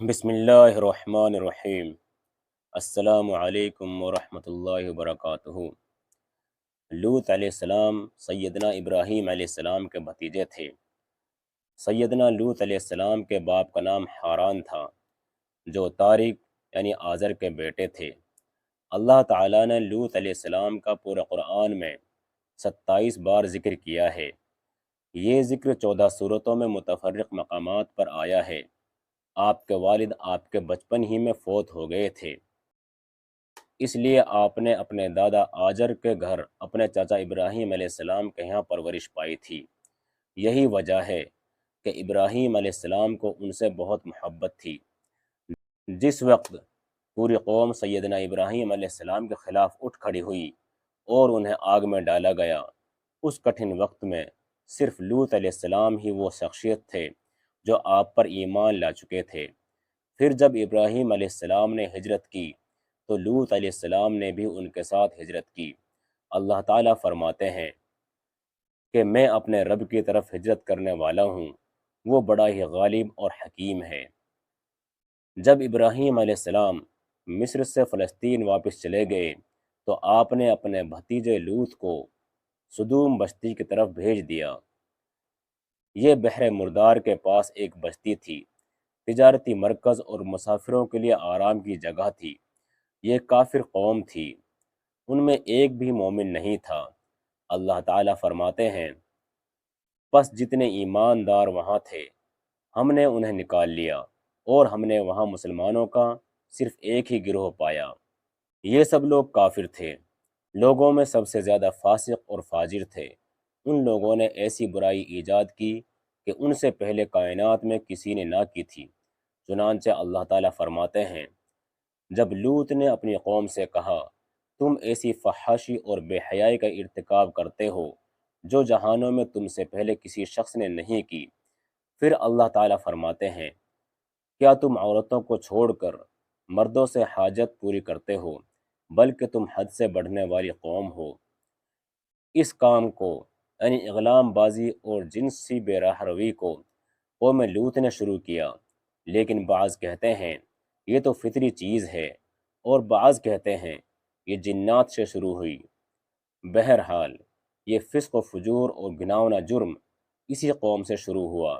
بسم اللہ الرحمن الرحیم۔ السلام علیکم ورحمۃ اللہ وبرکاتہ۔ لوط علیہ السلام سیدنا ابراہیم علیہ السلام کے بھتیجے تھے۔ سیدنا لوط علیہ السلام کے باپ کا نام حاران تھا، جو طارق یعنی آزر کے بیٹے تھے۔ اللہ تعالیٰ نے لوط علیہ السلام کا پورے قرآن میں 27 بار ذکر کیا ہے۔ یہ ذکر 14 صورتوں میں متفرق مقامات پر آیا ہے۔ آپ کے والد آپ کے بچپن ہی میں فوت ہو گئے تھے، اس لیے آپ نے اپنے دادا آجر کے گھر اپنے چاچا ابراہیم علیہ السلام کے یہاں پرورش پائی تھی۔ یہی وجہ ہے کہ ابراہیم علیہ السلام کو ان سے بہت محبت تھی۔ جس وقت پوری قوم سیدنا ابراہیم علیہ السلام کے خلاف اٹھ کھڑی ہوئی اور انہیں آگ میں ڈالا گیا، اس کٹھن وقت میں صرف لوط علیہ السلام ہی وہ شخصیت تھے جو آپ پر ایمان لا چکے تھے۔ پھر جب ابراہیم علیہ السلام نے ہجرت کی تو لوط علیہ السلام نے بھی ان کے ساتھ ہجرت کی۔ اللہ تعالیٰ فرماتے ہیں کہ میں اپنے رب کی طرف ہجرت کرنے والا ہوں، وہ بڑا ہی غالب اور حکیم ہے۔ جب ابراہیم علیہ السلام مصر سے فلسطین واپس چلے گئے تو آپ نے اپنے بھتیجے لوط کو سدوم بستی کی طرف بھیج دیا۔ یہ بحر مردار کے پاس ایک بستی تھی، تجارتی مرکز اور مسافروں کے لیے آرام کی جگہ تھی۔ یہ کافر قوم تھی، ان میں ایک بھی مومن نہیں تھا۔ اللہ تعالیٰ فرماتے ہیں، پس جتنے ایماندار وہاں تھے ہم نے انہیں نکال لیا اور ہم نے وہاں مسلمانوں کا صرف ایک ہی گروہ پایا۔ یہ سب لوگ کافر تھے، لوگوں میں سب سے زیادہ فاسق اور فاجر تھے۔ ان لوگوں نے ایسی برائی ایجاد کی کہ ان سے پہلے کائنات میں کسی نے نہ کی تھی۔ چنانچہ اللہ تعالیٰ فرماتے ہیں، جب لوط نے اپنی قوم سے کہا، تم ایسی فحاشی اور بے حیائی کا ارتکاب کرتے ہو جو جہانوں میں تم سے پہلے کسی شخص نے نہیں کی، پھر اللہ تعالیٰ فرماتے ہیں، کیا تم عورتوں کو چھوڑ کر مردوں سے حاجت پوری کرتے ہو، بلکہ تم حد سے بڑھنے والی قوم ہو۔ اس کام کو یعنی اغلام بازی اور جنسی بے راہ روی کو قوم لوط نے شروع کیا، لیکن بعض کہتے ہیں یہ تو فطری چیز ہے، اور بعض کہتے ہیں یہ جنات سے شروع ہوئی۔ بہرحال یہ فسق و فجور اور گناؤنا جرم اسی قوم سے شروع ہوا۔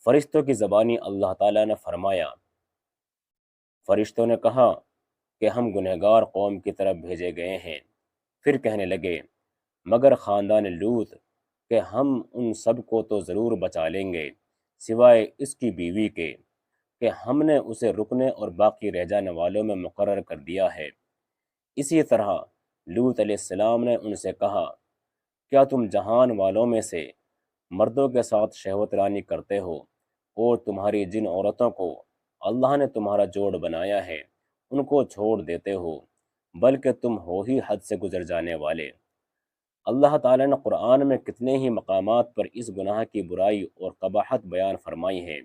فرشتوں کی زبانی اللہ تعالیٰ نے فرمایا، فرشتوں نے کہا کہ ہم گنہگار قوم کی طرف بھیجے گئے ہیں۔ پھر کہنے لگے، مگر خاندان لوط کہ ہم ان سب کو تو ضرور بچا لیں گے، سوائے اس کی بیوی کے کہ ہم نے اسے رکنے اور باقی رہ جانے والوں میں مقرر کر دیا ہے۔ اسی طرح لوط علیہ السلام نے ان سے کہا، کیا تم جہان والوں میں سے مردوں کے ساتھ شہوت رانی کرتے ہو، اور تمہاری جن عورتوں کو اللہ نے تمہارا جوڑ بنایا ہے ان کو چھوڑ دیتے ہو، بلکہ تم ہو ہی حد سے گزر جانے والے۔ اللہ تعالیٰ نے قرآن میں کتنے ہی مقامات پر اس گناہ کی برائی اور قباحت بیان فرمائی ہے،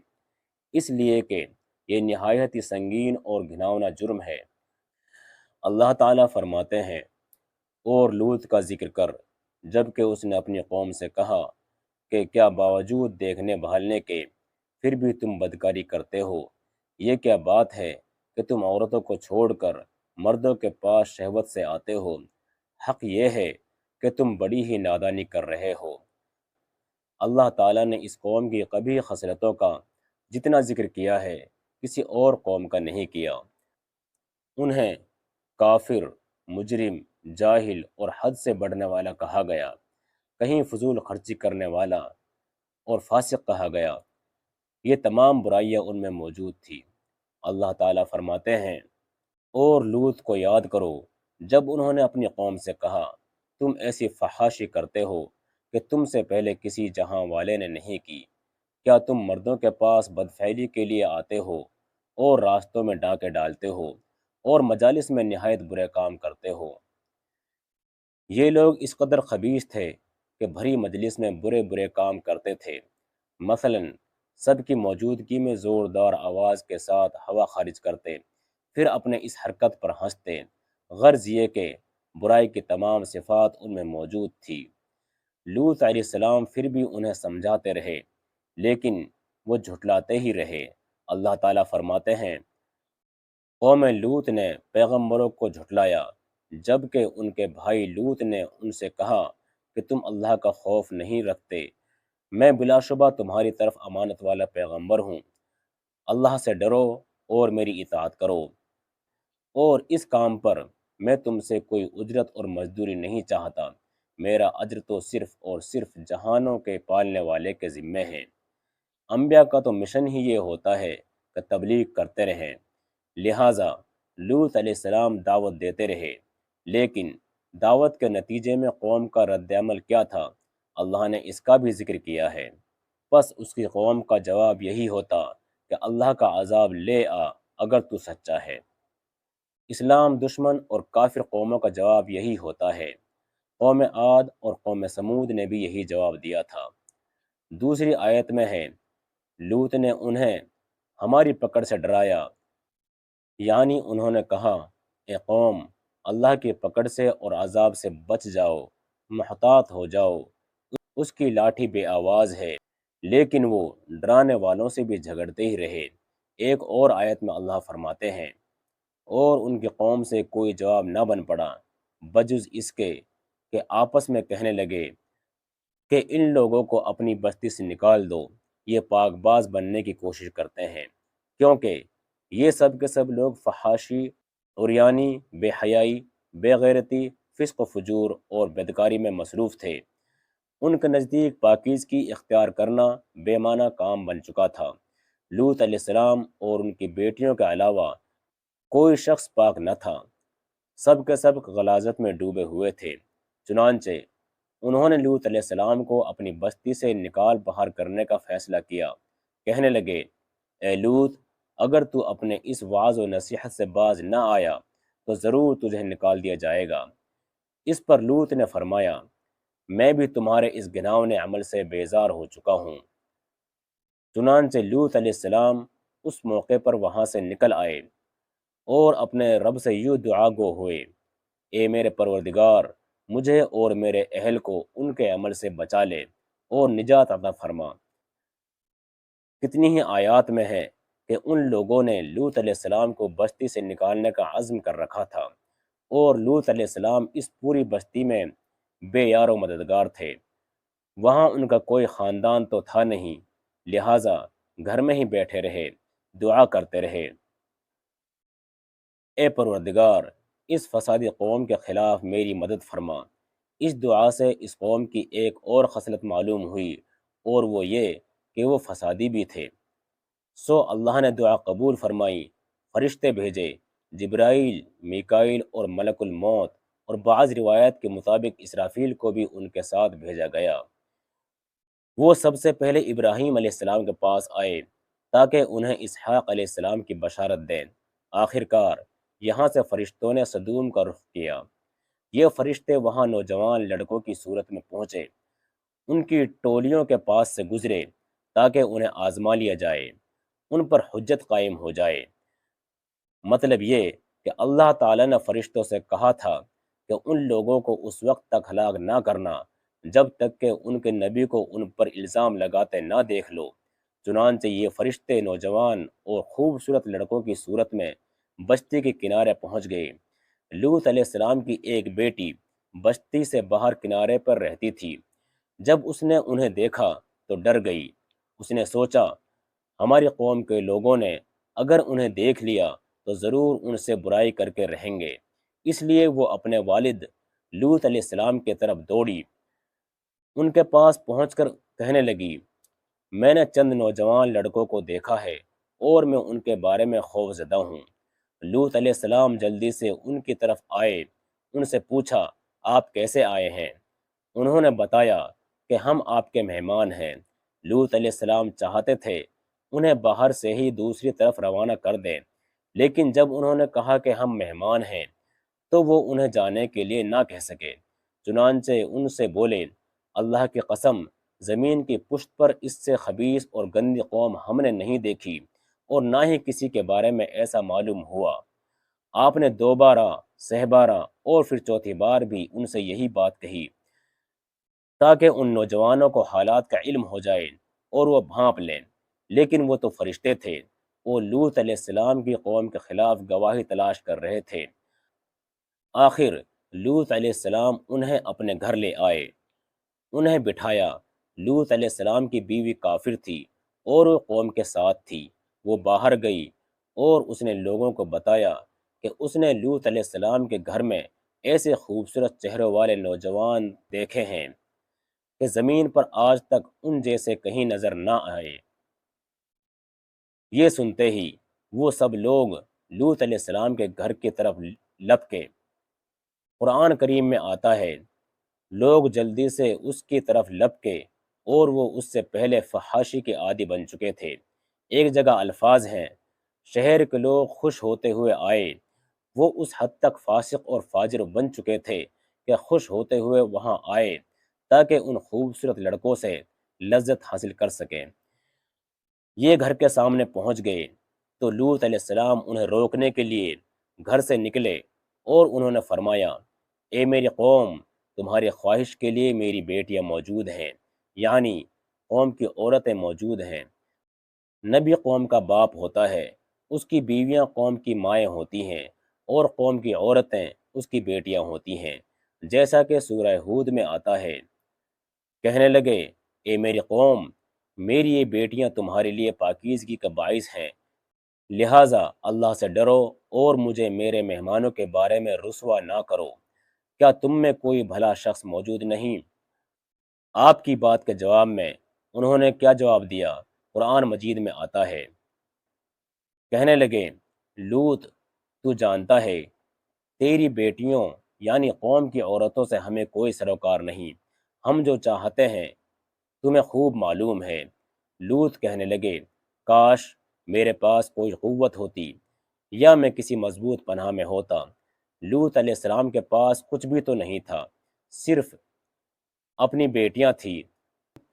اس لیے کہ یہ نہایت ہی سنگین اور گھناؤنا جرم ہے۔ اللہ تعالیٰ فرماتے ہیں، اور لوط کا ذکر کر جب کہ اس نے اپنی قوم سے کہا کہ کیا باوجود دیکھنے بھالنے کے پھر بھی تم بدکاری کرتے ہو؟ یہ کیا بات ہے کہ تم عورتوں کو چھوڑ کر مردوں کے پاس شہوت سے آتے ہو؟ حق یہ ہے کہ تم بڑی ہی نادانی کر رہے ہو۔ اللہ تعالیٰ نے اس قوم کی قبیح خصلتوں کا جتنا ذکر کیا ہے کسی اور قوم کا نہیں کیا۔ انہیں کافر، مجرم، جاہل اور حد سے بڑھنے والا کہا گیا، کہیں فضول خرچی کرنے والا اور فاسق کہا گیا۔ یہ تمام برائیاں ان میں موجود تھی۔ اللہ تعالیٰ فرماتے ہیں، اور لوط کو یاد کرو جب انہوں نے اپنی قوم سے کہا، تم ایسی فحاشی کرتے ہو کہ تم سے پہلے کسی جہاں والے نے نہیں کی۔ کیا تم مردوں کے پاس بدفعلی کے لیے آتے ہو اور راستوں میں ڈاکے ڈالتے ہو اور مجالس میں نہایت برے کام کرتے ہو؟ یہ لوگ اس قدر خبیث تھے کہ بھری مجلس میں برے برے کام کرتے تھے۔ مثلاً سب کی موجودگی میں زوردار آواز کے ساتھ ہوا خارج کرتے، پھر اپنے اس حرکت پر ہنستے۔ غرض یہ کہ برائی کی تمام صفات ان میں موجود تھی۔ لوط علیہ السلام پھر بھی انہیں سمجھاتے رہے، لیکن وہ جھٹلاتے ہی رہے۔ اللہ تعالیٰ فرماتے ہیں، قوم لوط نے پیغمبروں کو جھٹلایا، جبکہ ان کے بھائی لوط نے ان سے کہا کہ تم اللہ کا خوف نہیں رکھتے، میں بلا شبہ تمہاری طرف امانت والا پیغمبر ہوں، اللہ سے ڈرو اور میری اطاعت کرو، اور اس کام پر میں تم سے کوئی اجرت اور مزدوری نہیں چاہتا، میرا اجر تو صرف اور صرف جہانوں کے پالنے والے کے ذمے ہے۔ انبیاء کا تو مشن ہی یہ ہوتا ہے کہ تبلیغ کرتے رہیں، لہٰذا لوط علیہ السلام دعوت دیتے رہے، لیکن دعوت کے نتیجے میں قوم کا رد عمل کیا تھا، اللہ نے اس کا بھی ذکر کیا ہے۔ پس اس کی قوم کا جواب یہی ہوتا کہ اللہ کا عذاب لے آ اگر تو سچا ہے۔ اسلام دشمن اور کافر قوموں کا جواب یہی ہوتا ہے۔ قوم عاد اور قوم سمود نے بھی یہی جواب دیا تھا۔ دوسری آیت میں ہے، لوط نے انہیں ہماری پکڑ سے ڈرایا، یعنی انہوں نے کہا، اے قوم، اللہ کی پکڑ سے اور عذاب سے بچ جاؤ، محتاط ہو جاؤ، اس کی لاٹھی بے آواز ہے، لیکن وہ ڈرانے والوں سے بھی جھگڑتے ہی رہے۔ ایک اور آیت میں اللہ فرماتے ہیں، اور ان کی قوم سے کوئی جواب نہ بن پڑا بجز اس کے کہ آپس میں کہنے لگے کہ ان لوگوں کو اپنی بستی سے نکال دو، یہ پاک باز بننے کی کوشش کرتے ہیں، کیونکہ یہ سب کے سب لوگ فحاشی، عریانی، بے حیائی، بے غیرتی، فسق و فجور اور بدکاری میں مصروف تھے۔ ان کے نزدیک پاکیزگی اختیار کرنا بے معنی کام بن چکا تھا۔ لوط علیہ السلام اور ان کی بیٹیوں کے علاوہ کوئی شخص پاک نہ تھا، سب کے سب غلاظت میں ڈوبے ہوئے تھے۔ چنانچہ انہوں نے لوط علیہ السلام کو اپنی بستی سے نکال باہر کرنے کا فیصلہ کیا، کہنے لگے، اے لوط، اگر تو اپنے اس وعظ و نصیحت سے باز نہ آیا تو ضرور تجھے نکال دیا جائے گا۔ اس پر لوط نے فرمایا، میں بھی تمہارے اس گھناؤنے عمل سے بیزار ہو چکا ہوں۔ چنانچہ لوط علیہ السلام اس موقع پر وہاں سے نکل آئے اور اپنے رب سے یوں دعا گو ہوئے، اے میرے پروردگار، مجھے اور میرے اہل کو ان کے عمل سے بچا لے اور نجات عطا فرما۔ کتنی ہی آیات میں ہے کہ ان لوگوں نے لوط علیہ السلام کو بستی سے نکالنے کا عزم کر رکھا تھا، اور لوط علیہ السلام اس پوری بستی میں بے یار و مددگار تھے۔ وہاں ان کا کوئی خاندان تو تھا نہیں، لہٰذا گھر میں ہی بیٹھے رہے، دعا کرتے رہے، اے پروردگار، اس فسادی قوم کے خلاف میری مدد فرما۔ اس دعا سے اس قوم کی ایک اور خصلت معلوم ہوئی، اور وہ یہ کہ وہ فسادی بھی تھے۔ سو اللہ نے دعا قبول فرمائی، فرشتے بھیجے، جبرائیل، میکائیل اور ملک الموت، اور بعض روایت کے مطابق اسرافیل کو بھی ان کے ساتھ بھیجا گیا۔ وہ سب سے پہلے ابراہیم علیہ السلام کے پاس آئے تاکہ انہیں اسحاق علیہ السلام کی بشارت دیں۔ آخر کار یہاں سے فرشتوں نے سدوم کا رخ کیا۔ یہ فرشتے وہاں نوجوان لڑکوں کی صورت میں پہنچے، ان کی ٹولیوں کے پاس سے گزرے تاکہ انہیں آزما لیا جائے، ان پر حجت قائم ہو جائے۔ مطلب یہ کہ اللہ تعالیٰ نے فرشتوں سے کہا تھا کہ ان لوگوں کو اس وقت تک ہلاک نہ کرنا جب تک کہ ان کے نبی کو ان پر الزام لگاتے نہ دیکھ لو۔ چنانچہ یہ فرشتے نوجوان اور خوبصورت لڑکوں کی صورت میں بستی کے کنارے پہنچ گئے۔ لوط علیہ السلام کی ایک بیٹی بستی سے باہر کنارے پر رہتی تھی۔ جب اس نے انہیں دیکھا تو ڈر گئی۔ اس نے سوچا، ہماری قوم کے لوگوں نے اگر انہیں دیکھ لیا تو ضرور ان سے برائی کر کے رہیں گے، اس لیے وہ اپنے والد لوط علیہ السلام کی طرف دوڑی۔ ان کے پاس پہنچ کر کہنے لگی، میں نے چند نوجوان لڑکوں کو دیکھا ہے اور میں ان کے بارے میں خوف زدہ ہوں۔ لوط علیہ السلام جلدی سے ان کی طرف آئے، ان سے پوچھا، آپ کیسے آئے ہیں؟ انہوں نے بتایا کہ ہم آپ کے مہمان ہیں۔ لوط علیہ السلام چاہتے تھے انہیں باہر سے ہی دوسری طرف روانہ کر دیں، لیکن جب انہوں نے کہا کہ ہم مہمان ہیں تو وہ انہیں جانے کے لیے نہ کہہ سکے۔ چنانچہ ان سے بولے، اللہ کی قسم، زمین کی پشت پر اس سے خبیث اور گندی قوم ہم نے نہیں دیکھی، اور نہ ہی کسی کے بارے میں ایسا معلوم ہوا۔ آپ نے 2 بارہ، 6 بارہ اور پھر چوتھی بار بھی ان سے یہی بات کہی تاکہ ان نوجوانوں کو حالات کا علم ہو جائے اور وہ بھانپ لیں، لیکن وہ تو فرشتے تھے۔ وہ لوط علیہ السلام کی قوم کے خلاف گواہی تلاش کر رہے تھے۔ آخر لوط علیہ السلام انہیں اپنے گھر لے آئے، انہیں بٹھایا۔ لوط علیہ السلام کی بیوی کافر تھی اور وہ قوم کے ساتھ تھی۔ وہ باہر گئی اور اس نے لوگوں کو بتایا کہ اس نے لوط علیہ السلام کے گھر میں ایسے خوبصورت چہروں والے نوجوان دیکھے ہیں کہ زمین پر آج تک ان جیسے کہیں نظر نہ آئے۔ یہ سنتے ہی وہ سب لوگ لوط علیہ السلام کے گھر کی طرف لپکے۔ قرآن کریم میں آتا ہے، لوگ جلدی سے اس کی طرف لپکے اور وہ اس سے پہلے فحاشی کے عادی بن چکے تھے۔ ایک جگہ الفاظ ہیں، شہر کے لوگ خوش ہوتے ہوئے آئے۔ وہ اس حد تک فاسق اور فاجر بن چکے تھے کہ خوش ہوتے ہوئے وہاں آئے تاکہ ان خوبصورت لڑکوں سے لذت حاصل کر سکیں۔ یہ گھر کے سامنے پہنچ گئے تو لوط علیہ السلام انہیں روکنے کے لیے گھر سے نکلے اور انہوں نے فرمایا، اے میری قوم، تمہاری خواہش کے لیے میری بیٹیاں موجود ہیں، یعنی قوم کی عورتیں موجود ہیں۔ نبی قوم کا باپ ہوتا ہے، اس کی بیویاں قوم کی مائیں ہوتی ہیں اور قوم کی عورتیں اس کی بیٹیاں ہوتی ہیں، جیسا کہ سورہ ہود میں آتا ہے۔ کہنے لگے، اے میری قوم، میری یہ بیٹیاں تمہارے لیے پاکیزگی کا باعث ہیں، لہٰذا اللہ سے ڈرو اور مجھے میرے مہمانوں کے بارے میں رسوا نہ کرو۔ کیا تم میں کوئی بھلا شخص موجود نہیں؟ آپ کی بات کے جواب میں انہوں نے کیا جواب دیا؟ قرآن مجید میں آتا ہے، کہنے لگے، لوط، تو جانتا ہے تیری بیٹیوں یعنی قوم کی عورتوں سے ہمیں کوئی سروکار نہیں، ہم جو چاہتے ہیں تمہیں خوب معلوم ہے۔ لوط کہنے لگے، کاش میرے پاس کوئی قوت ہوتی یا میں کسی مضبوط پناہ میں ہوتا۔ لوط علیہ السلام کے پاس کچھ بھی تو نہیں تھا، صرف اپنی بیٹیاں تھیں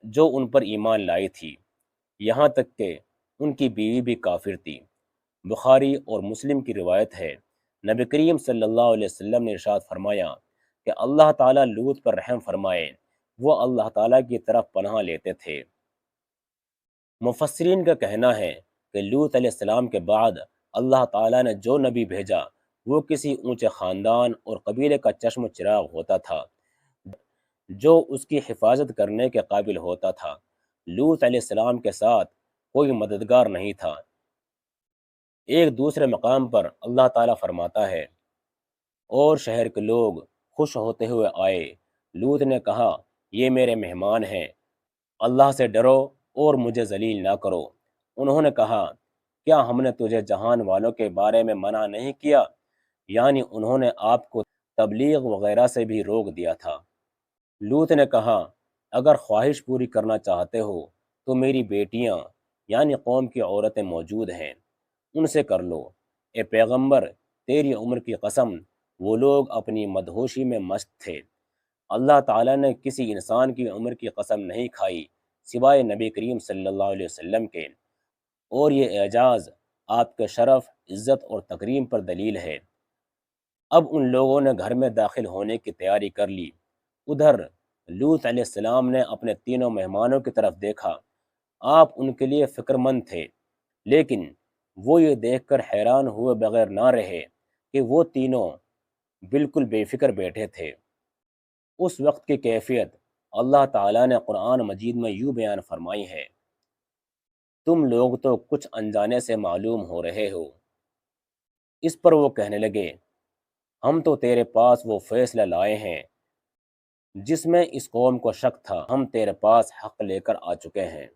جو ان پر ایمان لائی تھی، یہاں تک کہ ان کی بیوی بھی کافر تھی۔ بخاری اور مسلم کی روایت ہے، نبی کریم صلی اللہ علیہ وسلم نے ارشاد فرمایا کہ اللہ تعالیٰ لوط پر رحم فرمائے، وہ اللہ تعالیٰ کی طرف پناہ لیتے تھے۔ مفسرین کا کہنا ہے کہ لوط علیہ السلام کے بعد اللہ تعالیٰ نے جو نبی بھیجا وہ کسی اونچے خاندان اور قبیلے کا چشم و چراغ ہوتا تھا جو اس کی حفاظت کرنے کے قابل ہوتا تھا۔ لوط علیہ السلام کے ساتھ کوئی مددگار نہیں تھا۔ ایک دوسرے مقام پر اللہ تعالیٰ فرماتا ہے، اور شہر کے لوگ خوش ہوتے ہوئے آئے۔ لوط نے کہا، یہ میرے مہمان ہیں، اللہ سے ڈرو اور مجھے ذلیل نہ کرو۔ انہوں نے کہا، کیا ہم نے تجھے جہان والوں کے بارے میں منع نہیں کیا؟ یعنی انہوں نے آپ کو تبلیغ وغیرہ سے بھی روک دیا تھا۔ لوط نے کہا، اگر خواہش پوری کرنا چاہتے ہو تو میری بیٹیاں یعنی قوم کی عورتیں موجود ہیں، ان سے کر لو۔ اے پیغمبر، تیری عمر کی قسم، وہ لوگ اپنی مدہوشی میں مست تھے۔ اللہ تعالیٰ نے کسی انسان کی عمر کی قسم نہیں کھائی سوائے نبی کریم صلی اللہ علیہ وسلم کے، اور یہ اعجاز آپ کے شرف، عزت اور تکریم پر دلیل ہے۔ اب ان لوگوں نے گھر میں داخل ہونے کی تیاری کر لی۔ ادھر لوط علیہ السلام نے اپنے تینوں مہمانوں کی طرف دیکھا۔ آپ ان کے لیے فکر مند تھے، لیکن وہ یہ دیکھ کر حیران ہوئے بغیر نہ رہے کہ وہ تینوں بالکل بے فکر بیٹھے تھے۔ اس وقت کی کیفیت اللہ تعالیٰ نے قرآن مجید میں یوں بیان فرمائی ہے، تم لوگ تو کچھ انجانے سے معلوم ہو رہے ہو۔ اس پر وہ کہنے لگے، ہم تو تیرے پاس وہ فیصلہ لائے ہیں جس میں اس قوم کو شک تھا، ہم تیرے پاس حق لے کر آ چکے ہیں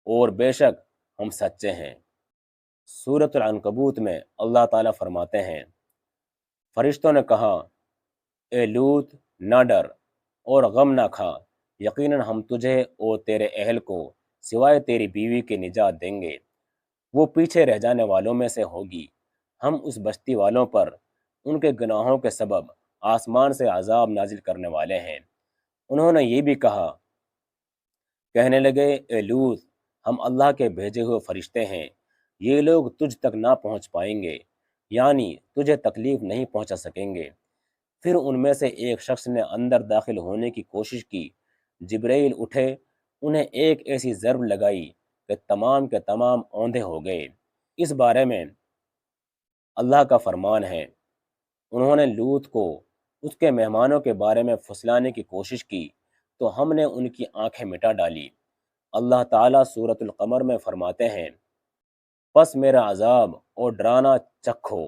اور بے شک ہم سچے ہیں۔ سورۃ العنکبوت میں اللہ تعالیٰ فرماتے ہیں، فرشتوں نے کہا، اے لوط، نہ ڈر اور غم نہ کھا، یقیناً ہم تجھے اور تیرے اہل کو سوائے تیری بیوی کے نجات دیں گے، وہ پیچھے رہ جانے والوں میں سے ہوگی۔ ہم اس بستی والوں پر ان کے گناہوں کے سبب آسمان سے عذاب نازل کرنے والے ہیں۔ انہوں نے یہ بھی کہا، کہنے لگے، اے لوط، ہم اللہ کے بھیجے ہوئے فرشتے ہیں، یہ لوگ تجھ تک نہ پہنچ پائیں گے، یعنی تجھے تکلیف نہیں پہنچا سکیں گے۔ پھر ان میں سے ایک شخص نے اندر داخل ہونے کی کوشش کی۔ جبرائیل اٹھے، انہیں ایک ایسی ضرب لگائی کہ تمام کے تمام اوندھے ہو گئے۔ اس بارے میں اللہ کا فرمان ہے، انہوں نے لوط کو اس کے مہمانوں کے بارے میں پھسلانے کی کوشش کی تو ہم نے ان کی آنکھیں مٹا ڈالی۔ اللہ تعالیٰ سورۃ القمر میں فرماتے ہیں، پس میرا عذاب اور ڈرانا چکھو۔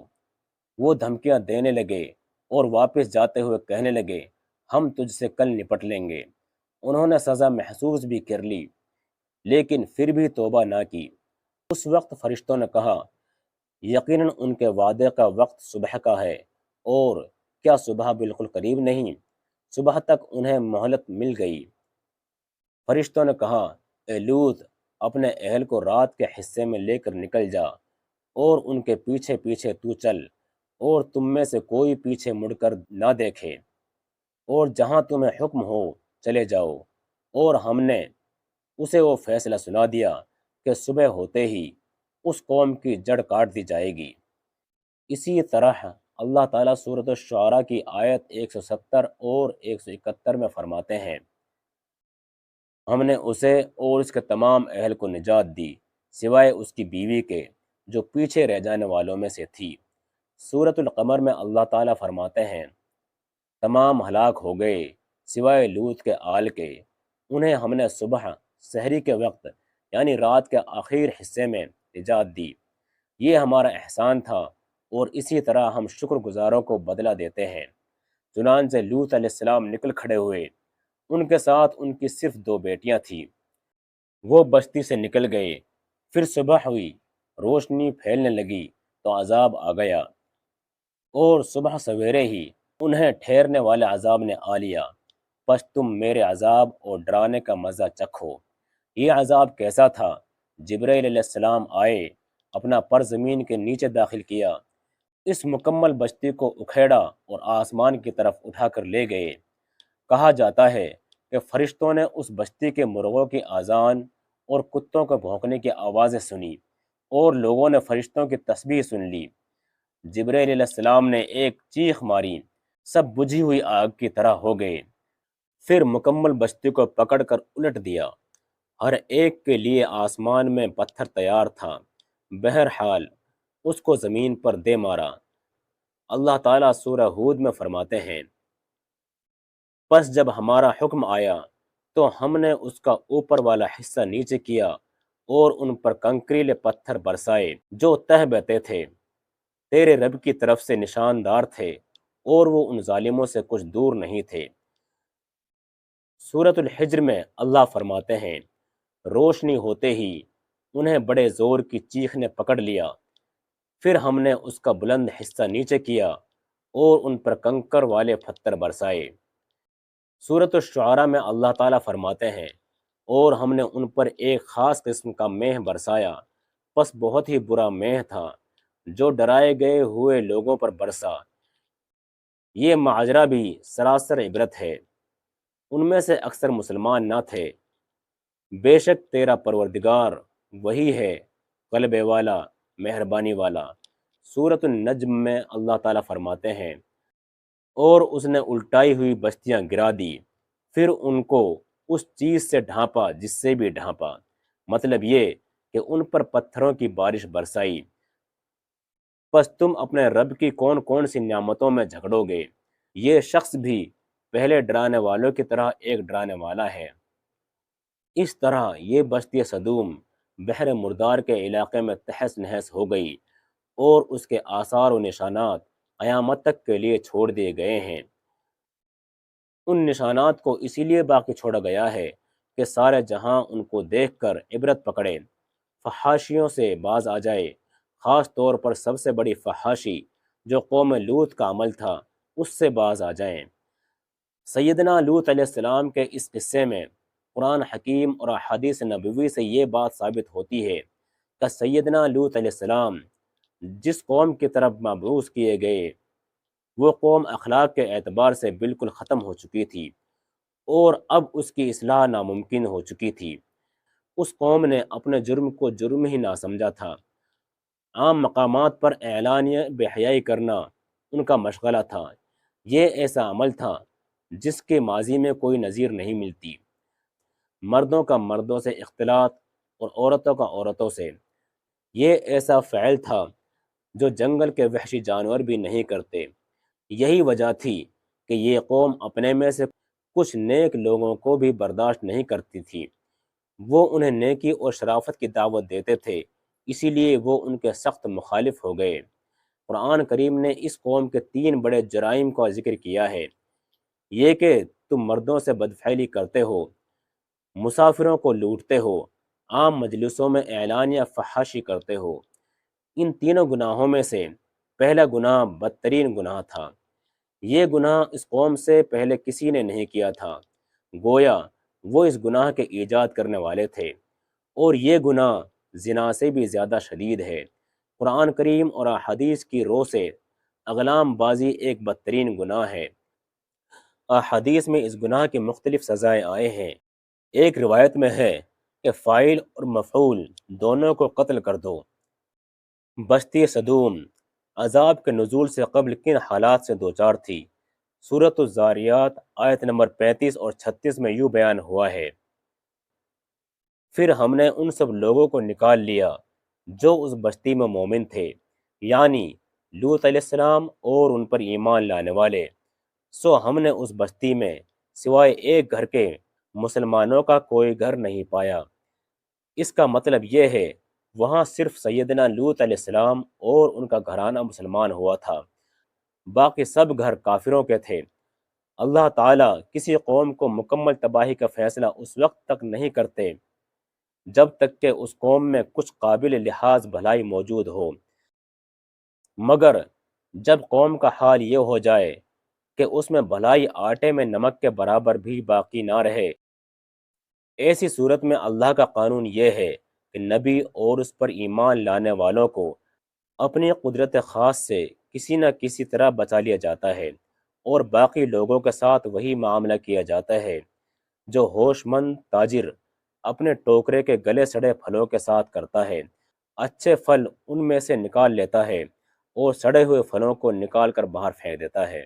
وہ دھمکیاں دینے لگے اور واپس جاتے ہوئے کہنے لگے، ہم تجھ سے کل نپٹ لیں گے۔ انہوں نے سزا محسوس بھی کر لی لیکن پھر بھی توبہ نہ کی۔ اس وقت فرشتوں نے کہا، یقیناً ان کے وعدے کا وقت صبح کا ہے، اور کیا صبح بالکل قریب نہیں؟ صبح تک انہیں مہلت مل گئی۔ فرشتوں نے کہا، اے لوط، اپنے اہل کو رات کے حصے میں لے کر نکل جا اور ان کے پیچھے پیچھے تو چل، اور تم میں سے کوئی پیچھے مڑ کر نہ دیکھے، اور جہاں تمہیں حکم ہو چلے جاؤ۔ اور ہم نے اسے وہ فیصلہ سنا دیا کہ صبح ہوتے ہی اس قوم کی جڑ کاٹ دی جائے گی۔ اسی طرح اللہ تعالیٰ سورۃ الشعراء کی آیت 170 اور 171 میں فرماتے ہیں، ہم نے اسے اور اس کے تمام اہل کو نجات دی سوائے اس کی بیوی کے جو پیچھے رہ جانے والوں میں سے تھی۔ سورۃ القمر میں اللہ تعالیٰ فرماتے ہیں، تمام ہلاک ہو گئے سوائے لوط کے آل کے، انہیں ہم نے صبح سحری کے وقت یعنی رات کے آخر حصے میں نجات دی۔ یہ ہمارا احسان تھا اور اسی طرح ہم شکر گزاروں کو بدلہ دیتے ہیں۔ چنانچہ لوط علیہ السلام نکل کھڑے ہوئے، ان کے ساتھ ان کی صرف 2 بیٹیاں تھیں۔ وہ بستی سے نکل گئے، پھر صبح ہوئی، روشنی پھیلنے لگی تو عذاب آ گیا، اور صبح سویرے ہی انہیں ٹھہرنے والے عذاب نے آ لیا۔ پس تم میرے عذاب اور ڈرانے کا مزہ چکھو۔ یہ عذاب کیسا تھا؟ جبرائیل علیہ السلام آئے، اپنا پر زمین کے نیچے داخل کیا، اس مکمل بستی کو اکھیڑا اور آسمان کی طرف اٹھا کر لے گئے۔ کہا جاتا ہے کہ فرشتوں نے اس بستی کے مرغوں کی آذان اور کتوں کے بھونکنے کی آوازیں سنی، اور لوگوں نے فرشتوں کی تسبیح سن لی۔ جبرائیل علیہ السلام نے ایک چیخ ماری، سب بجھی ہوئی آگ کی طرح ہو گئے، پھر مکمل بستی کو پکڑ کر الٹ دیا۔ ہر ایک کے لیے آسمان میں پتھر تیار تھا، بہرحال اس کو زمین پر دے مارا۔ اللہ تعالیٰ سورہ ہود میں فرماتے ہیں، پس جب ہمارا حکم آیا تو ہم نے اس کا اوپر والا حصہ نیچے کیا اور ان پر کنکریلے پتھر برسائے جو تہ بہتے تھے، تیرے رب کی طرف سے نشاندار تھے، اور وہ ان ظالموں سے کچھ دور نہیں تھے۔ سورۃ الحجر میں اللہ فرماتے ہیں، روشنی ہوتے ہی انہیں بڑے زور کی چیخ نے پکڑ لیا، پھر ہم نے اس کا بلند حصہ نیچے کیا اور ان پر کنکر والے پتھر برسائے۔ سورۃ الشعراء میں اللہ تعالیٰ فرماتے ہیں، اور ہم نے ان پر ایک خاص قسم کا مہ برسایا، پس بہت ہی برا مہ تھا جو ڈرائے گئے ہوئے لوگوں پر برسا۔ یہ معجرہ بھی سراسر عبرت ہے، ان میں سے اکثر مسلمان نہ تھے۔ بے شک تیرا پروردگار وہی ہے غلبے والا، مہربانی والا۔ سورۃ النجم میں اللہ تعالیٰ فرماتے ہیں، اور اس نے الٹائی ہوئی بستیاں گرا دی، پھر ان کو اس چیز سے ڈھانپا جس سے بھی ڈھانپا، مطلب یہ کہ ان پر پتھروں کی بارش برسائی۔ پس تم اپنے رب کی کون کون سی نعمتوں میں جھگڑو گے؟ یہ شخص بھی پہلے ڈرانے والوں کی طرح ایک ڈرانے والا ہے۔ اس طرح یہ بستی صدوم بحر مردار کے علاقے میں تہس نہس ہو گئی، اور اس کے آثار و نشانات قیامت تک کے لیے چھوڑ دیے گئے ہیں۔ ان نشانات کو اسی لیے باقی چھوڑا گیا ہے کہ سارے جہاں ان کو دیکھ کر عبرت پکڑے، فحاشیوں سے باز آ جائے، خاص طور پر سب سے بڑی فحاشی جو قوم لوط کا عمل تھا اس سے باز آ جائیں۔ سیدنا لوط علیہ السلام کے اس قصے میں قرآن حکیم اور احادیث نبوی سے یہ بات ثابت ہوتی ہے کہ سیدنا لوط علیہ السلام جس قوم کی طرف مبعوث کیے گئے وہ قوم اخلاق کے اعتبار سے بالکل ختم ہو چکی تھی، اور اب اس کی اصلاح ناممکن ہو چکی تھی۔ اس قوم نے اپنے جرم کو جرم ہی نہ سمجھا تھا، عام مقامات پر اعلانیہ بے حیائی کرنا ان کا مشغلہ تھا۔ یہ ایسا عمل تھا جس کے ماضی میں کوئی نظیر نہیں ملتی۔ مردوں کا مردوں سے اختلاط اور عورتوں کا عورتوں سے۔ یہ ایسا فعل تھا جو جنگل کے وحشی جانور بھی نہیں کرتے۔ یہی وجہ تھی کہ یہ قوم اپنے میں سے کچھ نیک لوگوں کو بھی برداشت نہیں کرتی تھی۔ وہ انہیں نیکی اور شرافت کی دعوت دیتے تھے، اسی لیے وہ ان کے سخت مخالف ہو گئے۔ قرآن کریم نے اس قوم کے 3 بڑے جرائم کا ذکر کیا ہے۔ یہ کہ تم مردوں سے بدفعلی کرتے ہو، مسافروں کو لوٹتے ہو، عام مجلسوں میں اعلانیہ فحاشی کرتے ہو۔ ان تینوں گناہوں میں سے پہلا گناہ بدترین گناہ تھا۔ یہ گناہ اس قوم سے پہلے کسی نے نہیں کیا تھا، گویا وہ اس گناہ کے ایجاد کرنے والے تھے، اور یہ گناہ زنا سے بھی زیادہ شدید ہے۔ قرآن کریم اور احادیث کی رو سے اغلام بازی ایک بدترین گناہ ہے۔ احادیث میں اس گناہ کی مختلف سزائیں آئے ہیں۔ ایک روایت میں ہے کہ فاعل اور مفعول دونوں کو قتل کر دو۔ بستی صدوم عذاب کے نزول سے قبل کن حالات سے دوچار تھی؟ سورۃ الزاریات آیت نمبر 35 اور 36 میں یوں بیان ہوا ہے، پھر ہم نے ان سب لوگوں کو نکال لیا جو اس بستی میں مومن تھے، یعنی لوط علیہ السلام اور ان پر ایمان لانے والے، سو ہم نے اس بستی میں سوائے ایک گھر کے مسلمانوں کا کوئی گھر نہیں پایا۔ اس کا مطلب یہ ہے وہاں صرف سیدنا لوط علیہ السلام اور ان کا گھرانہ مسلمان ہوا تھا، باقی سب گھر کافروں کے تھے۔ اللہ تعالیٰ کسی قوم کو مکمل تباہی کا فیصلہ اس وقت تک نہیں کرتے جب تک کہ اس قوم میں کچھ قابل لحاظ بھلائی موجود ہو، مگر جب قوم کا حال یہ ہو جائے کہ اس میں بھلائی آٹے میں نمک کے برابر بھی باقی نہ رہے، ایسی صورت میں اللہ کا قانون یہ ہے کہ نبی اور اس پر ایمان لانے والوں کو اپنی قدرت خاص سے کسی نہ کسی طرح بچا لیا جاتا ہے، اور باقی لوگوں کے ساتھ وہی معاملہ کیا جاتا ہے جو ہوش مند تاجر اپنے ٹوکرے کے گلے سڑے پھلوں کے ساتھ کرتا ہے۔ اچھے پھل ان میں سے نکال لیتا ہے اور سڑے ہوئے پھلوں کو نکال کر باہر پھینک دیتا ہے۔